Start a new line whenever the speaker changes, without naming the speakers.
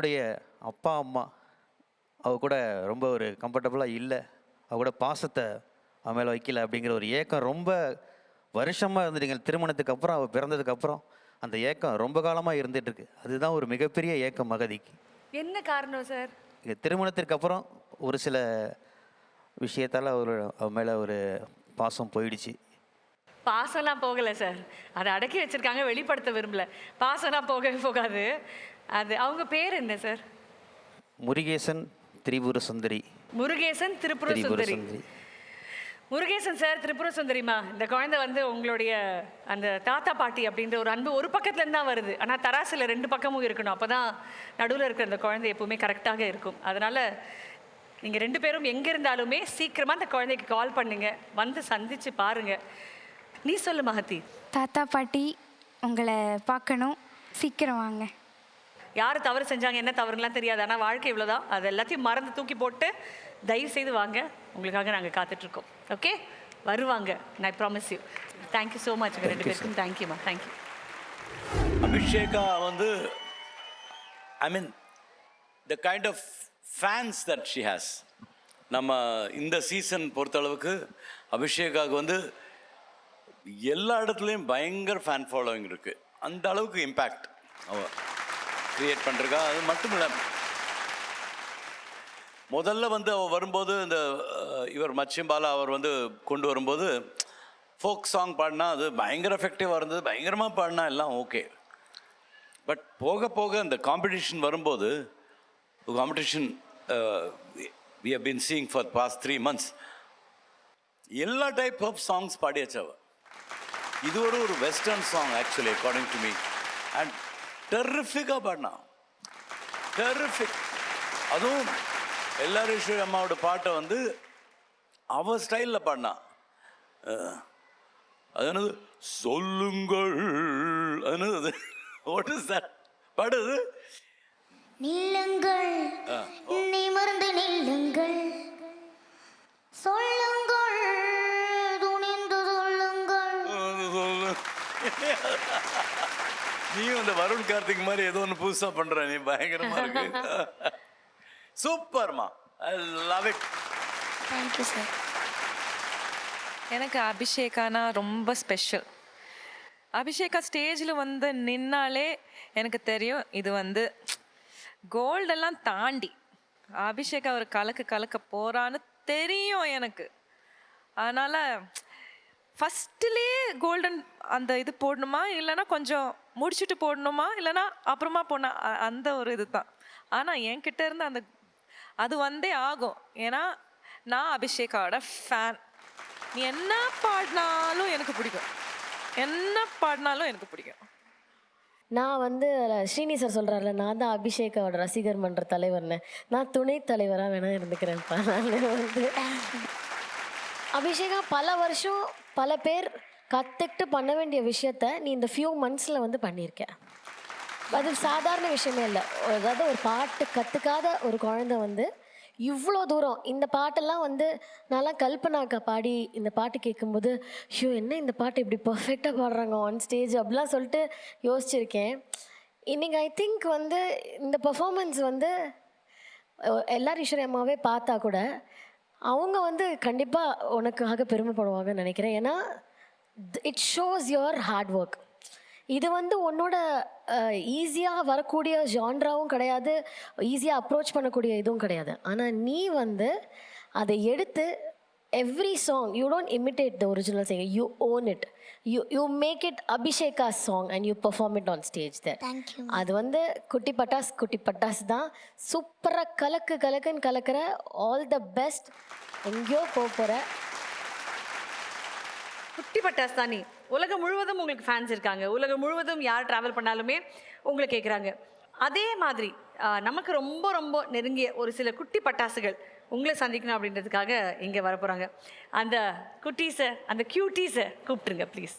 என்னுடைய அப்பா, அம்மா அவ கூட ரொம்ப ஒரு கம்ஃபர்டபுளாக இல்லை. அவ கூட பாசத்தை அவ மேலே வைக்கல அப்படிங்கிற ஒரு ஏக்கம் ரொம்ப வருஷமாக இருந்துட்டு எங்கள் திருமணத்துக்கு அப்புறம் அவள் பிறந்ததுக்கப்புறம் அந்த ஏக்கம் ரொம்ப காலமாக இருந்துகிட்ருக்கு. அதுதான் ஒரு மிகப்பெரிய ஏக்கம் மகதிக்கு.
என்ன காரணம் சார்?
எங்கள் திருமணத்திற்கு அப்புறம் ஒரு சில விஷயத்தால் அவ மேலே ஒரு பாசம் போயிடுச்சு.
பாசம்லாம் போகலை சார், அதை அடக்கி வச்சிருக்காங்க, வெளிப்படுத்த விரும்பல. பாசம்லாம் போகவே போகாது. அது அவங்க பேர் என்ன சார்?
முருகேசன் திரிபுர சுந்தரி.
முருகேசன் திரிபுர சுந்தரி. முருகேசன் சார், திரிபுர சுந்தரிமா, இந்த குழந்தை வந்து உங்களுடைய அந்த தாத்தா பாட்டி அப்படின்ற ஒரு அன்பு ஒரு பக்கத்துலேருந்து தான் வருது. ஆனால் தராசில் 2 பக்கமும் இருக்கணும். அப்போ தான் நடுவில் இருக்கிற அந்த குழந்தை எப்பவுமே கரெக்டாக இருக்கும். அதனால் நீங்கள் 2 பேரும் எங்கே இருந்தாலுமே சீக்கிரமாக அந்த குழந்தைக்கு கால் பண்ணுங்க, வந்து சந்தித்து பாருங்கள். நீ சொல்லு மகதி.
தாத்தா பாட்டி உங்களை பார்க்கணும், சீக்கிரம் வாங்க.
யார் தவறு செஞ்சாங்க, என்ன தவறுலாம் தெரியாது. ஆனால் வாழ்க்கை இவ்வளோதான். அது எல்லாத்தையும் மறந்து தூக்கி போட்டு தயவு செய்து வாங்க, உங்களுக்காக நாங்கள் காத்துட்ருக்கோம். ஓகே, வருவாங்க, I promise you. Thank you so much 2 பேருக்கும். தேங்க்யூம்மா, தேங்க்யூ.
அபிஷேகா வந்து I mean the kind of fans that she has. நம்ம இந்த சீசன் பொறுத்தளவுக்கு அபிஷேகாவுக்கு வந்து எல்லா இடத்துலையும் பயங்கர ஃபேன் ஃபாலோவிங் இருக்குது. அந்த அளவுக்கு இம்பேக்ட் அவள் க்ரியேட் பண்ணுறக்கா. அது மட்டும் இல்லை, முதல்ல வந்து அவள் வரும்போது இந்த இவர் மச்சிம்பாலா அவர் வந்து கொண்டு வரும்போது ஃபோக் சாங் பாடினா அது பயங்கர எஃபெக்டிவாக இருந்தது, பயங்கரமாக பாடினா எல்லாம் ஓகே. பட் போக போக இந்த காம்படிஷன் வரும்போது, competition we have been seeing for past 3 months எல்லா டைப் ஆஃப் சாங்ஸ் பாடியாச்சு அவள். இது ஒரு western song actually according to me. And டெர்ரிஃபிக்காக பாடினா, டெர்ரிஃபிக். அதுவும் எல்லாரீஸ்வரி அம்மாவோட பாட்டை வந்து அவ ஸ்டைலில் பாடினா. அது என்னது சொல்லுங்கள், அது வாட் இஸ் தட் பாடுது?
நில்லுங்கள், நிமிர்ந்து நில்லுங்கள், சொல்லுங்கள், துணிந்து சொல்லுங்கள்.
நீயும் இந்த வருண் கார்த்திக் மாதிரி ஏதோ ஒன்று புதுசாக பண்ணுற, நீ பயங்கரமா இருக்கு. சூப்பர்மா, I love it.
Thank you sir.
எனக்கு அபிஷேகானா ரொம்ப ஸ்பெஷல். அபிஷேகா ஸ்டேஜில் வந்து நின்னாலே எனக்கு தெரியும் இது வந்து கோல்டெல்லாம் தாண்டி அபிஷேகா ஒரு கலக்க போகிறான்னு தெரியும் எனக்கு. அதனால் ஃபஸ்ட்டுலேயே கோல்டன் அந்த இது போடணுமா, இல்லைனா கொஞ்சம் முடிச்சுட்டு போடணுமா, இல்லைனா அப்புறமா போனால் அந்த ஒரு இது தான். ஆனால் என்கிட்ட இருந்து அந்த அது வந்தே ஆகும். ஏன்னா நான் அபிஷேகாவோட ஃபேன். நீ என்ன பாடினாலும் எனக்கு பிடிக்கும், என்ன பாடினாலும் எனக்கு பிடிக்கும்.
நான் வந்து ஸ்ரீனி சார் சொல்கிறார்ல, நான் தான் அபிஷேகாவோட ரசிகர் மன்ற தலைவர்னு, நான் துணைத் தலைவராக வேணா இருந்துக்கிறேன்ப்பா. நான் வந்து அபிஷேகா பல வருஷம் பல பேர் கற்றுக்கிட்டு பண்ண வேண்டிய விஷயத்த நீ இந்த ஃபியூ மந்த்ஸில் வந்து பண்ணியிருக்க. அது சாதாரண விஷயமே இல்லை. அதாவது ஒரு பாட்டு கற்றுக்காத ஒரு குழந்தை வந்து இவ்வளோ தூரம் இந்த பாட்டெல்லாம் வந்து நான்லாம் கல்பனாக்கா பாடி இந்த பாட்டு கேட்கும்போது, ஐயோ என்ன இந்த பாட்டு இப்படி பர்ஃபெக்டாக பாடுறாங்க ஆன் ஸ்டேஜ் அப்படிலாம் சொல்லிட்டு யோசிச்சிருக்கேன். இன்றைக்கி ஐ திங்க் வந்து இந்த பர்ஃபார்மன்ஸ் வந்து எல்லாரீஸ்வரி அம்மாவே பார்த்தா கூட அவங்க வந்து கண்டிப்பாக உனக்காக பெருமைப்படுவாங்கன்னு நினைக்கிறேன். ஏன்னா it shows your hard work. இது வந்து உன்னோட ஈஸியாக வரக்கூடிய ஜான்ராவும் கிடையாது, ஈஸியாக அப்ரோச் பண்ணக்கூடிய இதுவும் கிடையாது. ஆனால் நீ வந்து அதை எடுத்து every song you don't imitate the original singer, you own it, you make it Abhisheka song and you perform it on stage there. அது வந்து குட்டி பட்டாஸ் தான். சூப்பராக கலக்குன்னு கலக்கிற. All the best. எங்கேயோ போகிற
குட்டி பட்டாஸ் தான் நீ. உலகம் முழுவதும் உங்களுக்கு ஃபேன்ஸ் இருக்காங்க. உலகம் முழுவதும் யார் ட்ராவல் பண்ணாலுமே உங்களை கேட்குறாங்க. அதே மாதிரி நமக்கு ரொம்ப ரொம்ப நெருங்கிய ஒரு சில குட்டி பட்டாசுகள் உங்களை சந்திக்கணும் அப்படின்றதுக்காக இங்கே வரப்போகிறாங்க. அந்த குட்டீஸை, அந்த க்யூட்டீஸை கூப்பிட்டுருங்க ப்ளீஸ்.